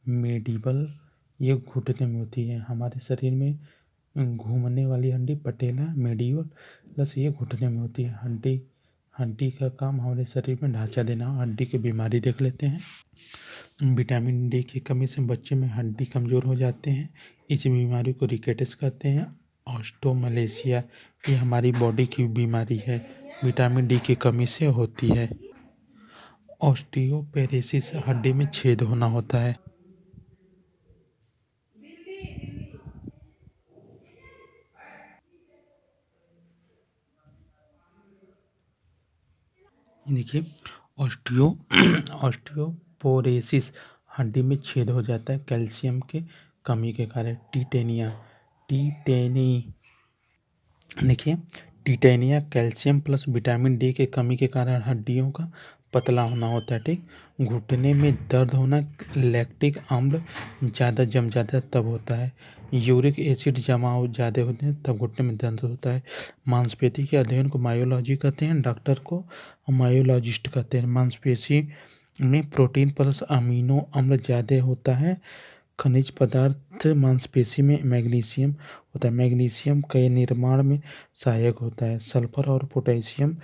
Medieval ये घुटने में होती है। हमारे शरीर में घूमने वाली हड्डी पटेला मेडिबल प्लस ये घुटने में होती है। हड्डी का काम हमारे शरीर में ढांचा देना। हड्डी की बीमारी देख लेते हैं। विटामिन डी की कमी से बच्चे में हड्डी कमज़ोर हो जाते हैं। इस बीमारी को रिकेट्स कहते हैं। ऑस्टोमलेशिया ये हमारी बॉडी की बीमारी है, विटामिन डी की कमी से होती है। ऑस्टियोपेरेसिस हड्डी में छेद होना होता है। देखिए ऑस्टियोपोरेसिस हड्डी में छेद हो जाता है कैल्शियम के कमी के कारण। Titania calcium plus vitamin D के कमी के कारण हड्डियों का पतला होना होता है। ठीक, घुटने में दर्द होना लैक्टिक अम्ल ज़्यादा जम जाता है तब होता है। यूरिक एसिड जमाव ज़्यादा होते हैं तब घुटने में दर्द होता है। मांसपेशी के अध्ययन को मायोलॉजी कहते हैं, डॉक्टर को मायोलॉजिस्ट कहते हैं। मांसपेशी में प्रोटीन प्लस अमीनो अम्ल ज़्यादा होता है। खनिज पदार्थ मांसपेशी में मैग्नीशियम होता है, मैग्नीशियम के निर्माण में सहायक होता है। सल्फर और पोटेशियम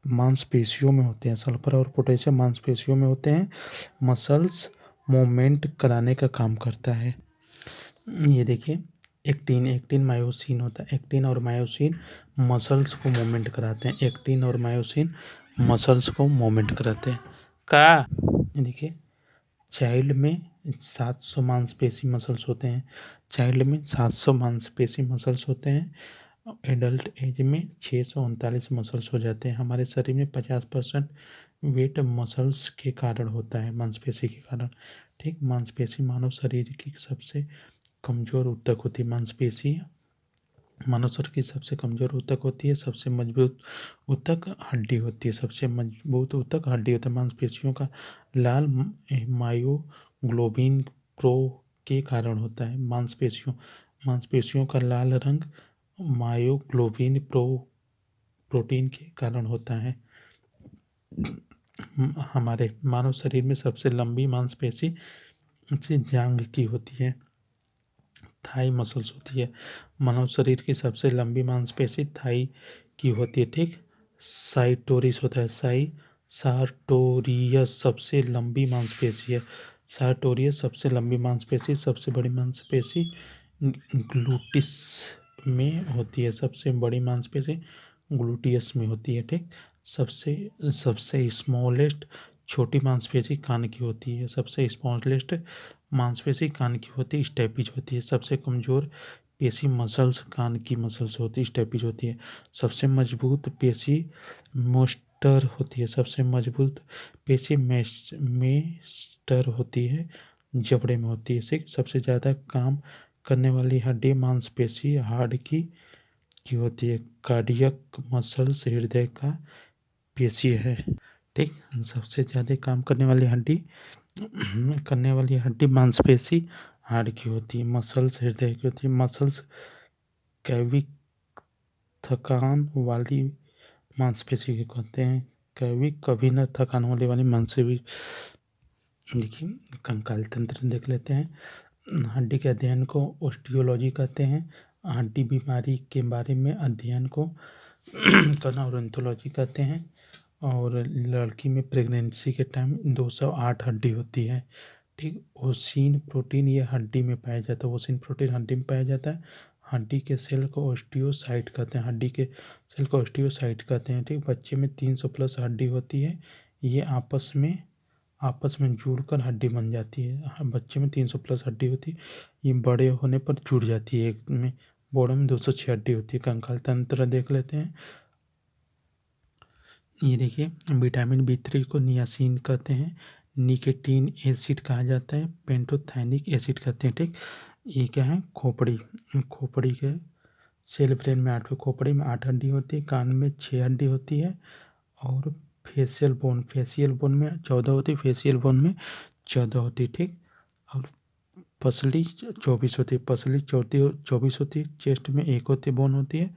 मांसपेशियों में होते हैं। सल्फर और पोटेशियम मांसपेशियों में होते हैं। मसल्स मूवमेंट कराने का काम करता है। ये देखिए एक्टिन मायोसिन होता है। एक्टिन और मायोसिन मसल्स को मूवमेंट कराते हैं। एक्टिन और मायोसिन मसल्स को मूवमेंट कराते हैं। देखिए चाइल्ड में 700 मांसपेशी मसल्स होते हैं। चाइल्ड में 700 मांसपेशी मसल्स होते हैं। एडल्ट एज में 639 मसल्स हो जाते हैं। हमारे शरीर में 50% वेट मसल्स के कारण होता है, मांसपेशी के कारण। ठीक, मांसपेशी मानव शरीर की सबसे कमज़ोर ऊतक होती है। मांसपेशी मानव शरीर की सबसे कमज़ोर ऊतक होती है। सबसे मजबूत ऊतक हड्डी होती है। सबसे मजबूत ऊतक हड्डी होता है। मांसपेशियों का लाल मायोग्लोबिन प्रो के कारण होता है। मांसपेशियों का लाल रंग मायोग्लोबिन प्रोटीन के कारण होता है। हमारे मानव शरीर में सबसे लंबी मांसपेशी जांघ की होती है, थाई मसल्स होती है। मानव शरीर की सबसे लंबी मांसपेशी थाई की होती है। ठीक, साइटोरियस होता है। सार्टोरियस सबसे लंबी मांसपेशी है। सार्टोरियस सबसे लंबी मांसपेशी। सबसे बड़ी मांसपेशी ग्लूटिस में होती है। सबसे बड़ी मांसपेशी ग्लूटियस में होती है। ठीक, सबसे स्मॉलेस्ट छोटी मांसपेशी कान की होती है। सबसे स्मॉलेस्ट मांसपेशी कान की होती है, स्टेपिज होती है। सबसे कमज़ोर पेशी मसल्स कान की मसल्स होती है, स्टेपिज होती है। सबसे मजबूत पेशी मोस्टर होती है। सबसे मजबूत पेशी मेस्टर होती है, जबड़े में होती है। सबसे ज़्यादा काम करने वाली हड्डी मांसपेशी हार्ट की होती है। कार्डियक मसल्स हृदय का पेशी है। ठीक, सबसे ज़्यादा काम करने वाली हड्डी मांसपेशी हार्ट की होती है। मसल्स हृदय की होती है। मसल्स कैविक थकान वाली मांसपेशी को कहते हैं। कैविक कभी न थकान होने वाली मांसपेशी। देखिए कंकाल तंत्र देख लेते हैं। हड्डी के अध्ययन को ऑस्टियोलॉजी कहते हैं। हड्डी बीमारी के बारे में अध्ययन को करना ओडोंटोलॉजी कहते हैं। और लड़की में प्रेगनेंसी के टाइम 208 हड्डी होती है। ठीक, ओसिन प्रोटीन ये हड्डी में पाया जाता है। ओसिन प्रोटीन हड्डी में पाया जाता है। हड्डी के सेल को ऑस्टियोसाइट कहते हैं। हड्डी के सेल को ऑस्टियोसाइट कहते हैं। ठीक, बच्चे में 300 प्लस हड्डी होती है। ये आपस में जुड़कर हड्डी बन जाती है। बच्चे में 300 प्लस हड्डी होती है। ये बड़े होने पर जुड़ जाती है। एक में बड़ों में 206 हड्डी होती है। कंकाल तंत्र देख लेते हैं। ये देखिए विटामिन B3 को नियासिन कहते हैं। निकोटीन एसिड कहा जाता है। पेंटोथेनिक एसिड कहते हैं। ठीक, ये क्या है, खोपड़ी के सेल ब्रेन में 8 खोपड़ी में 8 हड्डी होती है। कान में 6 हड्डी होती है। और फेशियल बोन में 14 होती है। फेशियल बोन में 14 होती है। ठीक, और पसली 24 होती है। पसली 24 होती है। चेस्ट में 1 होती है, बोन होती है।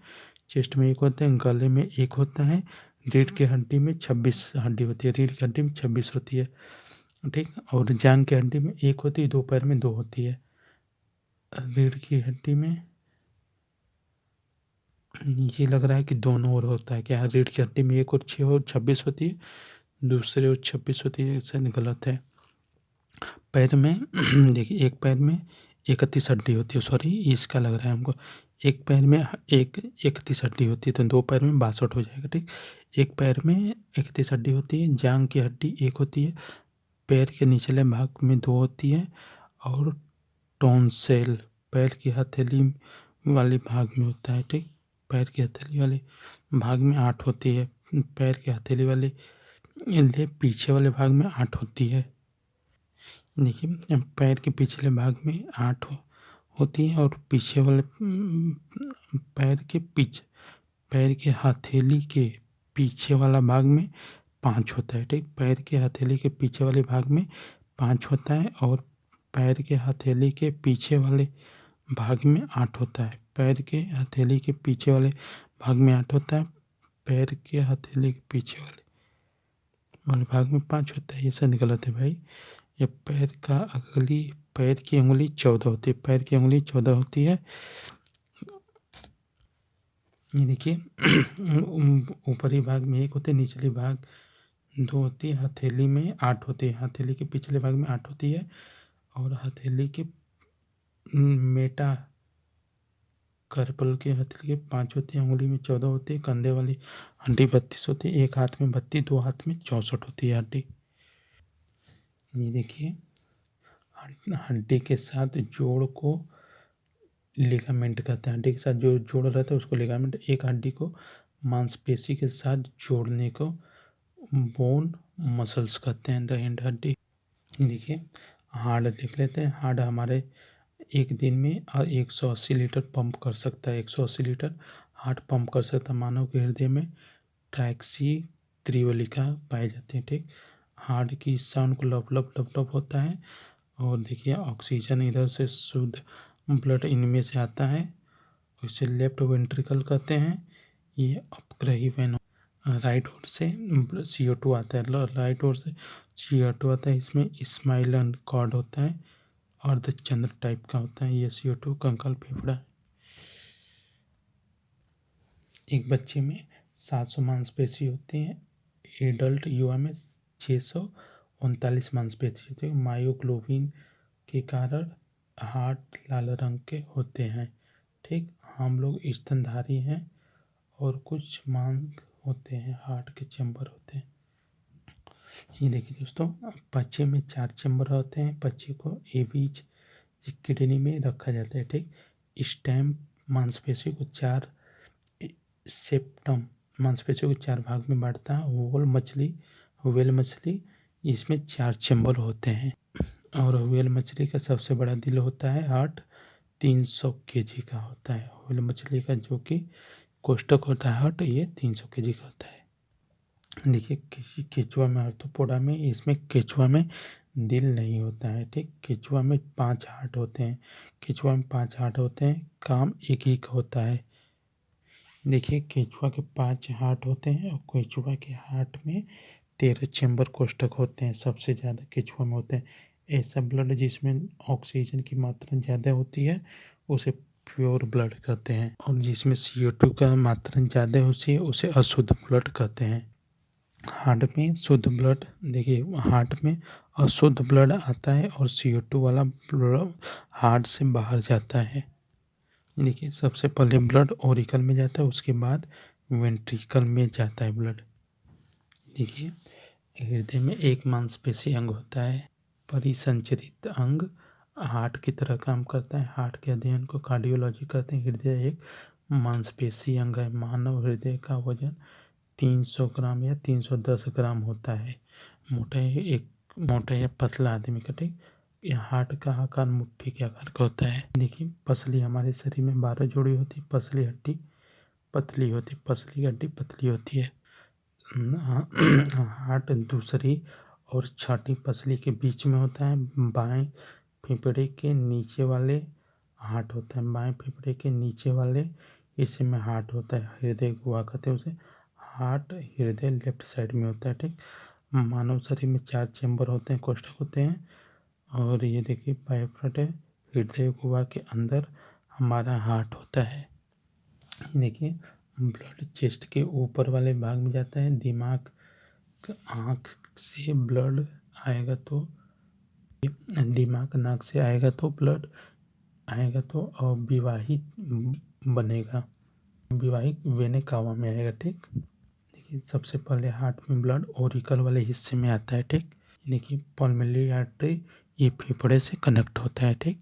चेस्ट में 1 होता है। गले में 1 होता है। रीढ़ की हड्डी में 26 हड्डी होती है। रीढ़ की हड्डी में 26 होती है। ठीक। और जांघ की हड्डी में एक होती है, दो पैर में दो होती है। रीढ़ की हड्डी में ये लग रहा है कि दोनों ओर होता है क्या? रीढ़ की हड्डी में एक और 6 और 26 होती है, दूसरे और 26 होती है, शायद गलत है। पैर में देखिए एक पैर में 31 हड्डी होती है, सॉरी इसका लग रहा है हमको। एक पैर में 31 हड्डी होती है, तो दो पैर में 62 हो जाएगा। ठीक, एक पैर में 31 हड्डी होती है, जांघ की हड्डी एक होती है, पैर के निचले भाग में दो होती है, और टॉन्सिल पैर की हथेली वाले भाग में होता है। ठीक, पैर की हथेली वाले भाग में 8 होती है, पैर के हथेली वाले पीछे वाले भाग में 8 होती है। देखिए पैर के पिछले भाग में 8 होती है, और पीछे वाले पैर के हथेली के पीछे वाला भाग में 5 होता है। ठीक, पैर के हथेली के पीछे वाले भाग में 5 होता है, और पैर के हथेली के पीछे वाले भाग में 8 होता है। पैर के हथेली के पीछे वाले भाग में 8 होता है, पैर के हथेली के पीछे वाले भाग में 5 होता है। ये सब गलत है भाई। ये पैर की उंगली 14 होती है, पैर की उंगली 14 होती है। ये देखिए ऊपरी भाग में 1 होते है, निचली भाग 2 होती है, हथेली में 8 होती है, हथेली के पिछले भाग में 8 होती है, और हथेली के मेटा करपल के हथेली के 5 होती है, उंगली में 14 होती है, कंधे वाली हड्डी 32 होती है, एक हाथ में 32, दो हाथ में 64 होती है हड्डी। ये देखिए हड्डी के साथ जोड़ को लिगामेंट कहते हैं। हड्डी के साथ जो जोड़ रहता है उसको लिगामेंट, एक हड्डी को मांसपेशी के साथ जोड़ने को बोन मसल्स कहते हैं। द एंड हड्डी। देखिए हार्ट देख लेते हैं। हार्ट हमारे एक दिन में 180 लीटर पंप कर सकता है, 180 लीटर हार्ट पंप कर सकता है। मानव के हृदय में ट्रैक्सी त्रिवलिका पाए जाते हैं। ठीक, हार्ट की साउंड को लप लप लप लप होता है, और देखिए ऑक्सीजन इधर से शुद्ध ब्लड इनमें से आता है, इसे लेफ्ट वेंट्रिकल कहते हैं। ये अपग्रही वेन, राइट ओर से CO2 आता है, राइट ओर से CO2 आता है। इसमें स्माइलन कॉर्ड होता है, अर्धचंद्र टाइप का होता है। ये CO2 कंकाल फेफड़ा है। एक बच्चे में 700 मांसपेशी होती हैं, एडल्ट युवा में 639 मांसपेशी होती है। मायोग्लोबिन के कारण हार्ट लाल रंग के होते हैं। ठीक, हम लोग स्तनधारी हैं, और कुछ मांग होते हैं, हार्ट के चैम्बर होते हैं। ये देखिए दोस्तों, बच्चे में 4 चैम्बर होते हैं। बच्चे को बीच किडनी में रखा जाता है। ठीक, स्टेम मांसपेशी को 4 सेप्टम मांसपेशियों को 4 भाग में बांटता है। व्हेल मछली इसमें 4 चैम्बर होते हैं, और व्हेल मछली का सबसे बड़ा दिल होता है, हार्ट 300 kg का होता है। व्हेल मछली का जो कि कोष्ठक होता है हार्ट, ये 300 kg का होता है। देखिए केचुआ में, आर्थ्रोपोडा में, इसमें केचुआ में दिल नहीं होता है। ठीक, केचुआ में 5 हार्ट होते हैं। केचुआ में 5 हार्ट होते हैं, काम एक ही का होता है। देखिए केचुआ के 5 हार्ट होते हैं, और केचुआ के हार्ट में 13 चैम्बर कोष्ठक होते हैं, सबसे ज़्यादा केचुआ में होते हैं। ऐसा ब्लड जिसमें ऑक्सीजन की मात्रा ज़्यादा होती है उसे प्योर ब्लड कहते हैं, और जिसमें CO2 का मात्रा ज़्यादा होती है उसे अशुद्ध ब्लड कहते हैं। हार्ट में शुद्ध ब्लड, देखिए हार्ट में अशुद्ध ब्लड आता है, और CO2 वाला ब्लड हार्ट से बाहर जाता है। देखिए सबसे पहले ब्लड ऑरिकल में जाता है, उसके बाद वेंट्रिकल में जाता है ब्लड। देखिए हृदय में एक मांसपेशी अंग होता है, परिसंचरित अंग, हार्ट की तरह काम करता है। हार्ट के अध्ययन को कार्डियोलॉजी कहते हैं। हृदय एक मांसपेशी अंग है। मानव हृदय का वजन 300 ग्राम या 310 ग्राम होता है। मोटा या पतला आदमी का। ठीक, यह हार्ट का आकार मुट्ठी के आकार का होता है। देखिए पसली, हमारे शरीर में 12 जोड़ी होती है। पसली हड्डी पतली होती है, पसली हड्डी पतली होती है। हार्ट दूसरी और छठी पसली के बीच में होता है। बाएं फेफड़े के नीचे वाले हार्ट होता है, बाएं फेफड़े के नीचे वाले हिस्से में हार्ट होता है। हृदय गुहा कहते हैं उसे। हार्ट हृदय लेफ्ट साइड में होता है। ठीक, मानव शरीर में 4 चेंबर होते हैं, कोष्ठक होते हैं। और ये देखिए पाइपराइट है। हृदय गुहा के अंदर हमारा हार्ट होता है। देखिए ब्लड चेस्ट के ऊपर वाले भाग में जाता है। दिमाग, आँख से ब्लड आएगा तो दिमाग, नाक से आएगा तो ब्लड आएगा तो अविवाहित बनेगा, विवाहिक वेने कावा में आएगा। ठीक, देखिए सबसे पहले हार्ट में ब्लड ओरिकल वाले हिस्से में आता है। ठीक, देखिए पल्मोनरी आर्टरी ये फेफड़े से कनेक्ट होता है। ठीक,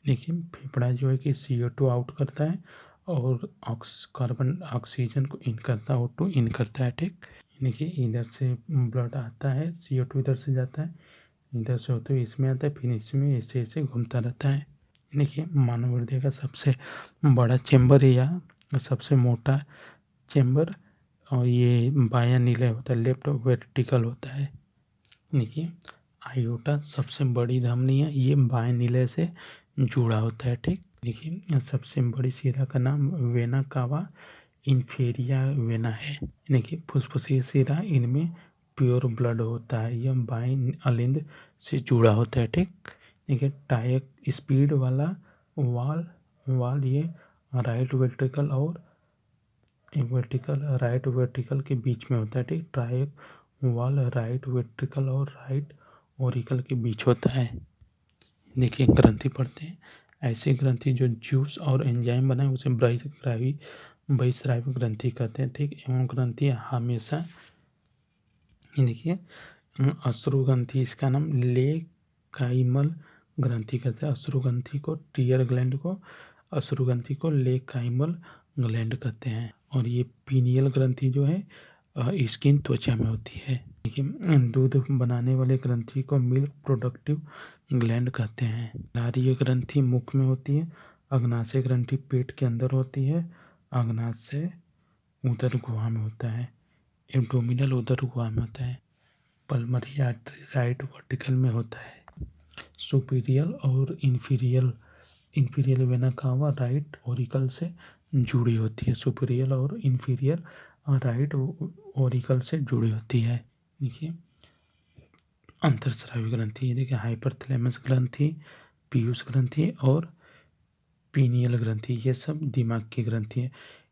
देखिए फेफड़ा जो है कि CO2 आउट करता है और कार्बन ऑक्सीजन को इन करता है, O2 इन करता है। ठीक, देखिए इधर से ब्लड आता है, CO2 इधर से जाता है, इधर से होते हुए इसमें आता है, फिर इसमें ऐसे ऐसे घूमता रहता है। देखिए मानव हृदय का सबसे बड़ा चेंबर या सबसे मोटा चेंबर और ये बायां नीले होता है, लेफ्ट वर्टिकल होता है। देखिए आयोटा सबसे बड़ी धमनी है, ये बाएं नीले से जुड़ा होता है। ठीक, देखिए सबसे बड़ी शिरा का नाम वेना कावा इन्फेरिया वेना है। देखिए फुसफुसी शिरा, इनमें प्योर ब्लड होता है, यह बाएं अलिंद से जुड़ा होता है। ठीक, देखिए टायक स्पीड वाला वाल ये राइट वेंट्रिकल और राइट वेंट्रिकल के बीच में होता है। ठीक, ट्रायक वाल राइट वेंट्रिकल और राइट ओरिकल के बीच होता है। देखिए ग्रंथि पढ़ते हैं। ऐसी ग्रंथि जो जूस और एंजाइम बनाए उसे बहिस्रावी ग्रंथि कहते हैं। ठीक, एवं ग्रंथि हमेशा देखिए अश्रुग्रंथि, इसका नाम लेकाइमल ग्रंथि कहते हैं। अश्रुग्रंथि को टीयर ग्लैंड को अश्रुग्रंथि को लेकाइमल ग्लैंड कहते हैं। और ये पीनियल ग्रंथि जो है स्किन त्वचा में होती है। देखिए दूध बनाने वाले ग्रंथि को मिल्क प्रोडक्टिव ग्लैंड कहते हैं। नाड़ीय ग्रंथि मुख में होती है। अग्नाशय ग्रंथि पेट के अंदर होती है। अग्नाशय उदर गुहा में होता है। एब्डोमिनल उदर गुहा में होता है। पल्मोनरी आर्टरी राइट वर्टिकल में होता है। सुपीरियल और इंफीरियल वेना कावा राइट ओरिकल से जुड़ी होती है। सुपीरियल और इंफीरियर राइट ओरिकल से जुड़ी होती है। देखिए अंतरस्रावी ग्रंथि, देखिए हाइपरथैलेमस ग्रंथि, पीयूष ग्रंथि और पीनियल ग्रंथि, ये सब दिमाग की ग्रंथि है।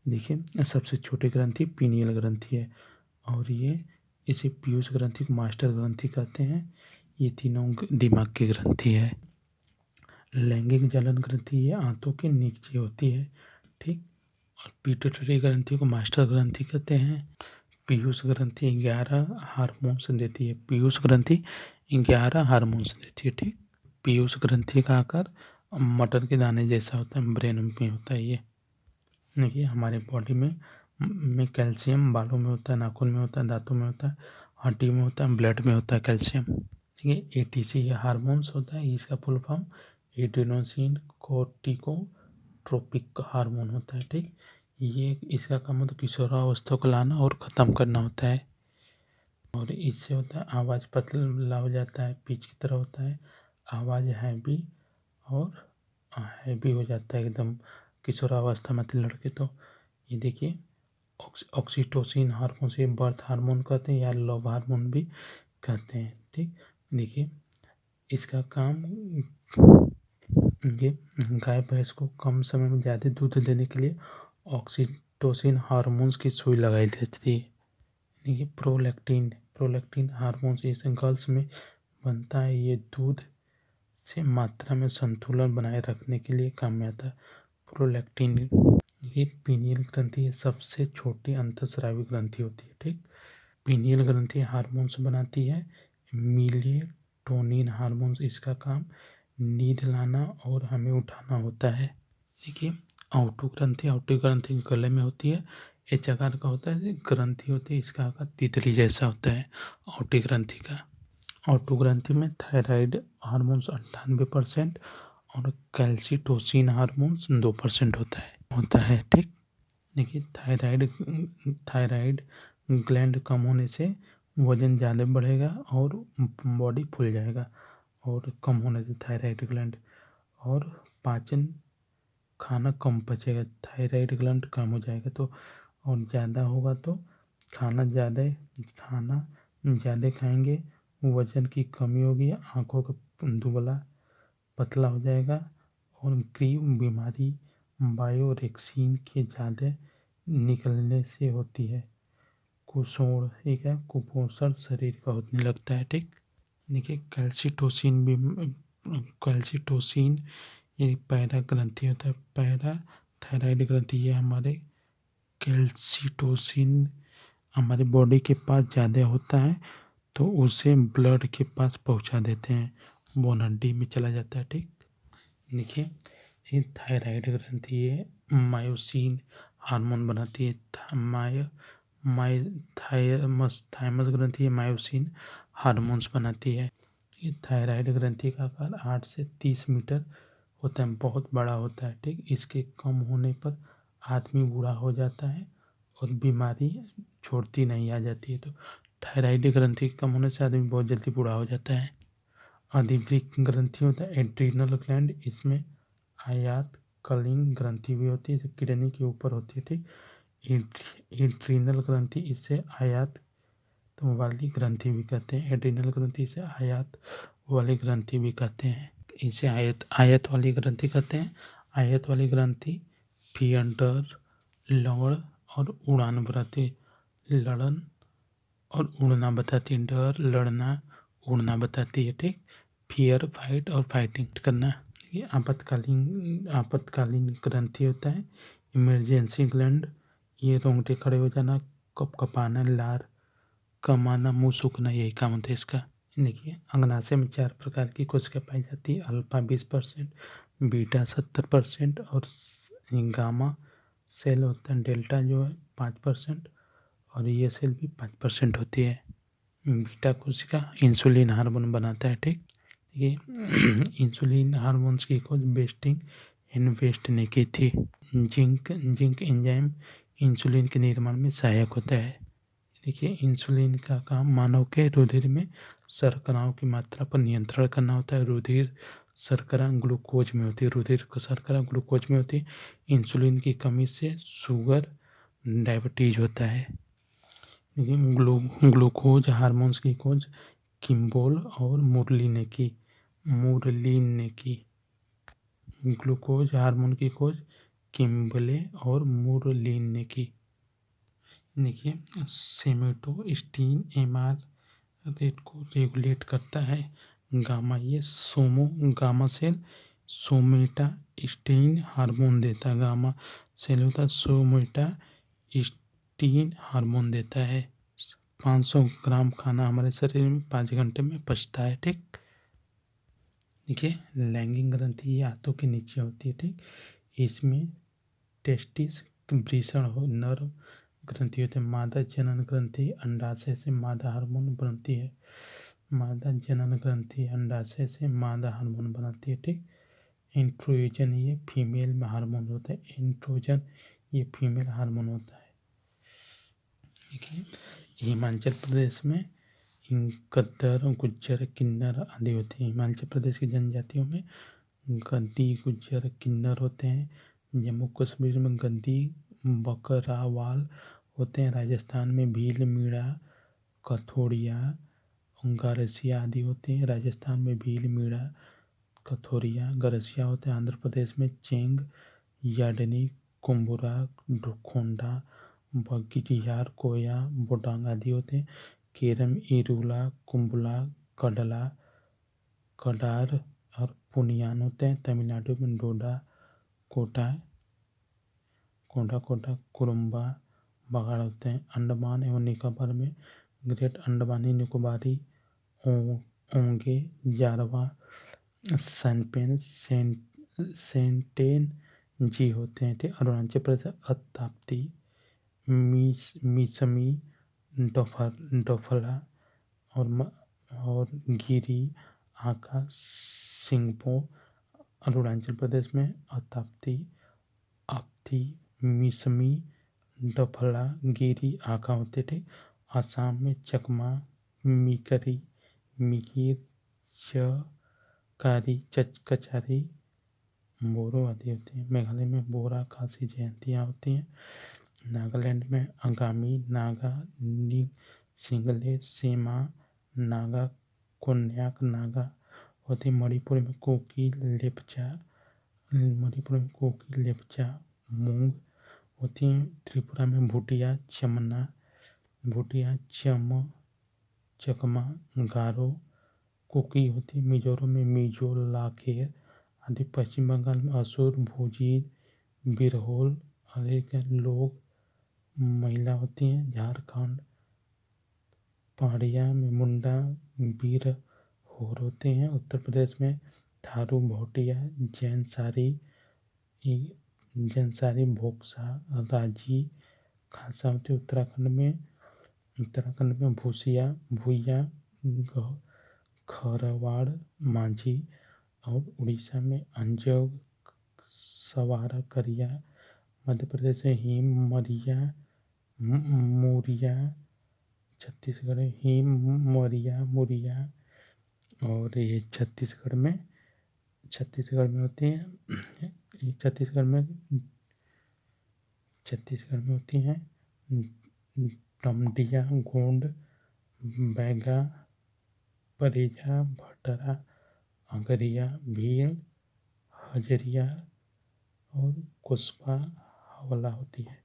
देखिए सबसे छोटी ग्रंथि पीनियल ग्रंथि है और ये इसे पीयूष ग्रंथि को मास्टर ग्रंथि कहते हैं। ये तीनों दिमाग की ग्रंथि है। लैंगिक जलन ग्रंथि ये आंतों के नीचे होती है। ठीक, और पिट्यूटरी ग्रंथि को मास्टर ग्रंथि कहते हैं। पीयूष ग्रंथि 11 हार्मोन्स देती है। पीयूष ग्रंथि 11 हार्मोन्स देती है। ठीक, पीयूष ग्रंथि का आकार मटर के दाने जैसा होता है, ब्रेन में होता है। ये देखिए हमारे बॉडी में कैल्शियम बालों में होता है, नाखून में होता है, दांतों में होता है, हड्डी में होता है, ब्लड में होता है कैल्शियम। देखिए ATC हार्मोन्स होता है, इसका फुल फॉर्म एडिनोसिन कोर्टिकोट्रोपिक हार्मोन होता है। ठीक, ये इसका काम होता है किशोरावस्था को लाना और ख़त्म करना होता है। और इससे होता है आवाज़ पतला हो जाता है, पिच की तरह होता है, आवाज़ हैवी हो जाता है एकदम किशोरावस्था में लड़के। तो ये देखिए ऑक्सीटोसिन हार्मोन से बर्थ हार्मोन कहते हैं या लव हार्मोन भी कहते हैं। ठीक, देखिए इसका काम ये गाय भैंस को कम समय में ज़्यादा दूध देने के लिए ऑक्सीटोसिन हार्मोन्स की सुई लगाई जाती है। देखिए प्रोलैक्टिन हार्मोन्स इसे गर्ल्स में बनता है। ये दूध से मात्रा में संतुलन बनाए रखने के लिए काम में आता है। प्रोलैक्टिन ये पीनियल ग्रंथि सबसे छोटी अंतःस्रावी ग्रंथि होती है। ठीक, पीनियल ग्रंथि हार्मोन्स बनाती है। मेलेटोनिन हार्मोन्स, इसका काम नींद लाना और हमें उठाना होता है। देखिए आउटो ग्रंथि गले में होती है। एच आकार का होता है, ग्रंथि होती है, इसका आकार तितली जैसा होता है आउटी ग्रंथि का। आउटो ग्रंथि में थायराइड हार्मोन्स 98% और कैल्सिटोसिन हार्मोन्स 2% होता है। ठीक, देखिए थायराइड ग्लैंड कम होने से वजन ज़्यादा बढ़ेगा और बॉडी फूल जाएगा। और कम होने से थायराइड ग्लैंड और पाचन खाना कम पचेगा। थायराइड ग्लैंड कम हो जाएगा तो और ज़्यादा होगा तो खाना ज़्यादा खाएंगे वजन की कमी होगी, आँखों का दुबला पतला हो जाएगा। और ग्रीव बीमारी बायोरेक्सिन के ज़्यादा निकलने से होती है। कुपोषण, ठीक है, कुपोषण शरीर का होने लगता है। ठीक, देखिए कैल्सिटोसिन भी, कैल्सिटोसिन ये पैरा ग्रंथि होता है, पैरा थायराइड ग्रंथि। ये हमारे कैल्सिटोसिन हमारे बॉडी के पास ज़्यादा होता है तो उसे ब्लड के पास पहुंचा देते हैं, बोन हड्डी में चला जाता है। ठीक, देखिए ये थायराइड ग्रंथि है, मायोसिन हार्मोन बनाती है। थायमस ग्रंथि है, मायोसिन हार्मोन्स बनाती है। ये थायराइड ग्रंथि का आकार 8 से 30 मीटर होता है, बहुत बड़ा होता है। ठीक, इसके कम होने पर आदमी बूढ़ा हो जाता है और बीमारी छोड़ती नहीं आ जाती है। तो थायराइड ग्रंथि कम होने से आदमी बहुत जल्दी बूढ़ा हो जाता है। अधिवृक्क ग्रंथि होता है, एड्रीनल ग्लैंड, इसमें आयात कलिंग ग्रंथि भी होती है जो किडनी के ऊपर होती है। ठीक, एड्रीनल ग्रंथि इसे आयात वाली ग्रंथि भी कहते हैं। एड्रीनल ग्रंथि इसे आयात वाली ग्रंथि भी कहते हैं। इसे आयत वाली ग्रंथि कहते हैं। आयत वाली ग्रंथि फियर, लड़ और उड़ान बताती, लड़न और उड़ना बताती है, डर, लड़ना, उड़ना बताती है। ठीक, फियर, फाइट और फाइटिंग करना। ये आपातकालीन ग्रंथि होता है, इमरजेंसी ग्लैंड। ये रोंगटे खड़े हो जाना, कपकपाना, लार कमाना, मुंह सूखना, यही काम होता है इसका। देखिए अग्नाशय में 4 प्रकार की कोशिका पाई जाती है, अल्फा 20%, बीटा 70% और गामा सेल होता है, डेल्टा जो है 5% और ये सेल भी 5% होती है। बीटा कोशिका इंसुलिन हार्मोन बनाता है। ठीक, ये इंसुलिन हार्मोन्स की खोज बेस्टिंग एंड वेस्ट ने की थी। जिंक एंजाइम इंसुलिन के निर्माण में सहायक होता है। देखिए इंसुलिन का काम मानव के रुधिर में शर्कराओं की मात्रा पर नियंत्रण करना होता है। रुधिर शर्करा ग्लूकोज में होती है, रुधिर को शर्करा ग्लूकोज में होती है। इंसुलिन की कमी से शुगर, डायबिटीज होता है। ग्लूकोज हार्मोन्स की खोज किम्बोल और मुरली ने की। ग्लूकोज हार्मोन की खोज किम्बले और मुरलीन ने की। देखिए सोमेटोस्टेटिन एमआर रेट को रेगुलेट करता है। गामा, ये गामा सेल सोमेटास्टेटिन हार्मोन देता है। गामा सेल होता है सोमेटास्टेटिन हार्मोन देता है। 500 ग्राम खाना हमारे शरीर में 5 घंटे में पचता है। ठीक, देखिए लैंगिक ग्रंथि ये हाथों के नीचे होती है। ठीक, इसमें टेस्टिस वृषण हो नर ग्रंथि होते हैं। मादा जनन ग्रंथि अंडाशय से मादा हार्मोन बनती है। मादा जनन ग्रंथि अंडाशय से मादा हार्मोन बनाती है। ठीक, एंड्रोजन ये फीमेल में हार्मोन होता है। एंड्रोजन ये फीमेल हार्मोन होता है। देखिए हिमाचल प्रदेश में गद्दर, गुज्जर, किन्नर आदि होते हैं। हिमाचल प्रदेश की जनजातियों में गद्दी, गुज्जर, किन्नर होते हैं। जम्मू कश्मीर में गद्दी, बकरावाल होते हैं। राजस्थान में भील, मीणा, कथोड़िया, गरसिया आदि होते हैं। राजस्थान में भील, मीणा, कथोरिया, गरसिया होते हैं। आंध्र प्रदेश में चेंग, याडनी, कुंबुरा, खोंडा, बगियार, कोया, बोडांग आदि होते हैं। केरल में इरुला, कुंबला, कडला, कडार और पुनियान होते हैं। तमिलनाडु में डोडा, कोटा, कुरुम्बा, बगाड़ होते हैं। अंडमान एवं निकोबार में ग्रेट अंडमानी निकोबारी, ओंगे, जारवा, सैनपेन, सेंटेन जी होते हैं। ठीक, अरुणाचल प्रदेश अताप्ती, मिसमी, डोफला और गिरी, आका, सिंगपो। अरुणाचल प्रदेश में अताप्ती, आपती, मिसमी, डफला, गिरी, आका होते थे। असम में चकमा, मिकरी, मिकिर, चकारी, कचारी, बोरो आदि होते हैं। मेघालय में बोरा, खासी जयंतियाँ होती हैं। नागालैंड में आगामी, नागा, सिंगले, सेमा नागा, कोन्याक नागा होती। मणिपुर में कोकी, लेप्चा, मूंग होती हैं। त्रिपुरा में भूटिया, चकमा, गारो, कुकी होती है। मिजोरम में मिजो, लाखेर आदि। पश्चिम बंगाल में असुर, भोजीर, बिरहोल आदि के लोग महिला होती हैं। झारखंड पहाड़िया में मुंडा, बिरहोर होते हैं। उत्तर प्रदेश में थारू, भोटिया, जैनसारी, भोक्सा, राजी, खासा होती है। उत्तराखंड में भूइया, खरवाड़, माझी। और उड़ीसा में अंजग, सवारा, करिया। मध्य प्रदेश में हिम, मुरिया। छत्तीसगढ़ में हिम, मुरिया। और ये छत्तीसगढ़ में होती हैं। छत्तीसगढ़ में होती हैं टमडिया, गोंड, बैगा, परेजा, भटरा, अगरिया, भील, हजरिया और कुस्पा हवला होती है।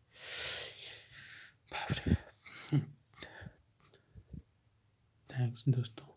थैंक्स दोस्तों।